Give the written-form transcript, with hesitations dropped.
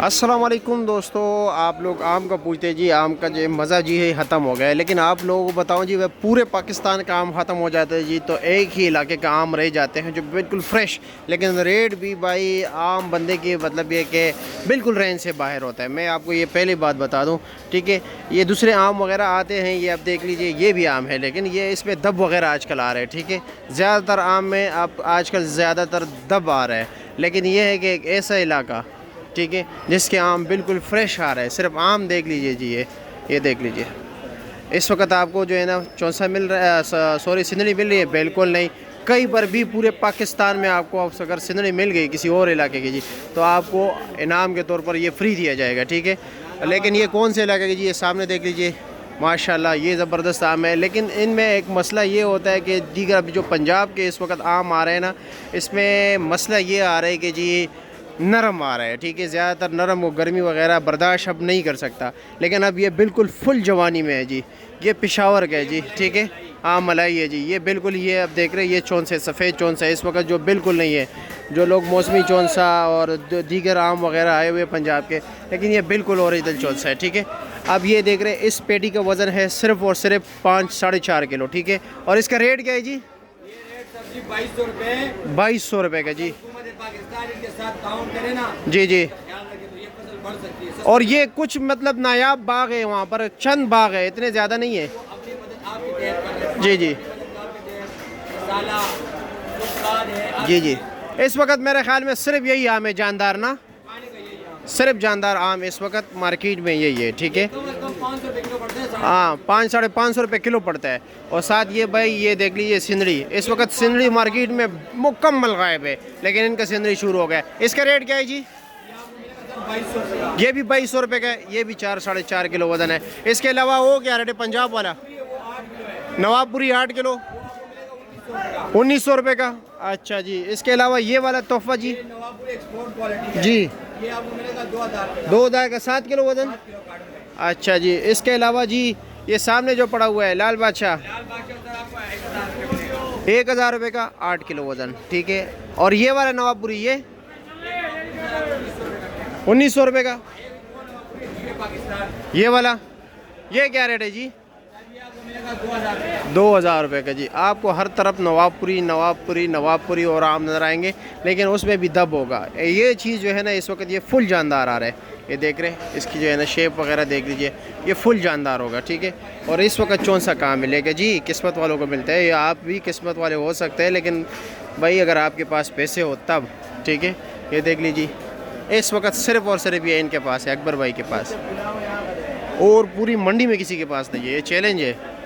अस्सलाम वालेकुम दोस्तों। आप लोग आम का पूछते जी, आम का जो मज़ा जी है ख़त्म हो गया है। लेकिन आप लोगों को बताऊं जी, वह पूरे पाकिस्तान का आम ख़त्म हो जाता है जी, तो एक ही इलाके का आम रह जाते हैं जो बिल्कुल फ्रेश, लेकिन रेट भी भाई आम बंदे की मतलब ये कि बिल्कुल रेंज से बाहर होता है। मैं आपको ये पहली बात बता दूँ, ठीक है। ये दूसरे आम वगैरह आते हैं, ये आप देख लीजिए, ये भी आम है, लेकिन ये इसमें दब वगैरह आजकल आ रहे हैं, ठीक है। ज़्यादातर आम में आप आजकल ज़्यादातर दब आ रहा है, लेकिन ये है कि एक ऐसा इलाका, ठीक है, जिसके आम बिल्कुल फ्रेश आ रहा है। सिर्फ आम देख लीजिए जी, ये देख लीजिए। इस वक्त आपको जो है ना चौंसा मिल रहा है, सॉरी सिंदड़ी मिल रही है? बिल्कुल नहीं। कहीं पर भी पूरे पाकिस्तान में आपको अगर सिंदड़ी मिल गई किसी और इलाके की जी, तो आपको इनाम के तौर पर ये फ्री दिया जाएगा, ठीक है। लेकिन ये कौन से इलाके की जी? ये सामने देख लीजिए, माशाल्लाह ये ज़बरदस्त आम है। लेकिन इनमें एक मसला ये होता है कि दीगर अभी जो पंजाब के इस वक्त आम आ रहे हैं ना, इसमें मसला ये आ रहा है कि जी नरम आ रहा है, ठीक है। ज़्यादातर नरम, वो गर्मी वगैरह बर्दाश्त अब नहीं कर सकता। लेकिन अब ये बिल्कुल फुल जवानी में है जी। ये पेशावर का है जी, ठीक है। आम मलाई है जी, ये बिल्कुल, ये अब देख रहे हैं, ये चौंस है, सफ़ेद चौंस है इस वक्त, जो बिल्कुल नहीं है। जो लोग मौसमी चौंसा और दीगर आम वगैरह आए हुए पंजाब के, लेकिन ये बिल्कुल ओरिजिनल चौंसा है, ठीक है। अब ये देख रहे हैं, इस पेटी का वज़न है सिर्फ और सिर्फ 5 साढ़े 4 किलो, ठीक है। और इसका रेट क्या है जी? 2200 रुपये। 2200 रुपये का जी। पाकिस्तान के साथ काउंट करें ना जी जी। ध्यान रखें तो ये फसल बढ़ सकती है। और ये कुछ मतलब नायाब बाग है, वहाँ पर चंद बाग है, इतने ज़्यादा नहीं है। अपनी मदद आपके तहत कर रहे हैं। जी जी मसाला सुखाद है। जी जी। इस वक्त मेरे ख्याल में सिर्फ यही आम है जानदार ना, सिर्फ जानदार आम इस वक्त मार्केट में यही है, ठीक है। 500 रुपये किलो पड़ते हैं। हाँ, 5 साढ़े 500 रुपये किलो पड़ता है। और साथ ये भाई ये देख लीजिए सिंदड़ी, इस वक्त सिंदड़ी मार्केट में मुकम्मल गायब है, लेकिन इनका सिंदड़ी शुरू हो गया। इसका रेट क्या है जी? 2200 ये भी 2200 रुपये का है, ये भी 4 साढ़े 4 किलो वजन है। इसके अलावा वो क्या रेट है पंजाब वाला? नवाबपुरी 8 किलो 1900 रुपये का। अच्छा जी। इसके अलावा ये वाला तोहफा जी? नवाबपुर एक्सपोर्ट क्वालिटी है। जी, ये आपको मिलेगा 2000 2000 का 7 किलो वजन। अच्छा जी। इसके अलावा जी ये सामने जो पड़ा हुआ है लाल बादशाह, लाल बादशाह सर आपको 1000 रुपये मिलेगा। 1000 रुपये का 8 किलो वजन, ठीक है। और ये वाला नवाबपुरी ये 1900 रुपये का। ये वाला ये क्या रेट है जी? ये आपको मिलेगा 2000 रुपये। 2000 रुपये का जी। आपको हर तरफ नवाबपुरी नवाबपुरी नवाबपुरी और आम नज़र आएंगे, लेकिन उसमें भी दब होगा। ये चीज़ जो है ना इस वक्त ये फुल जानदार आ रहा है। ये देख रहे हैं, इसकी जो है ना शेप वगैरह देख लीजिए, ये फुल जानदार होगा, ठीक है। और इस वक्त कौन सा कहाँ मिलेगा जी? किस्मत वालों को मिलता है, या आप भी किस्मत वाले हो सकते हैं, लेकिन भाई अगर आपके पास पैसे हो तब, ठीक है। ये देख लीजिए, इस वक्त सिर्फ और सिर्फ ये इनके पास है, अकबर भाई के पास, और पूरी मंडी में किसी के पास नहीं है। ये चैलेंज है।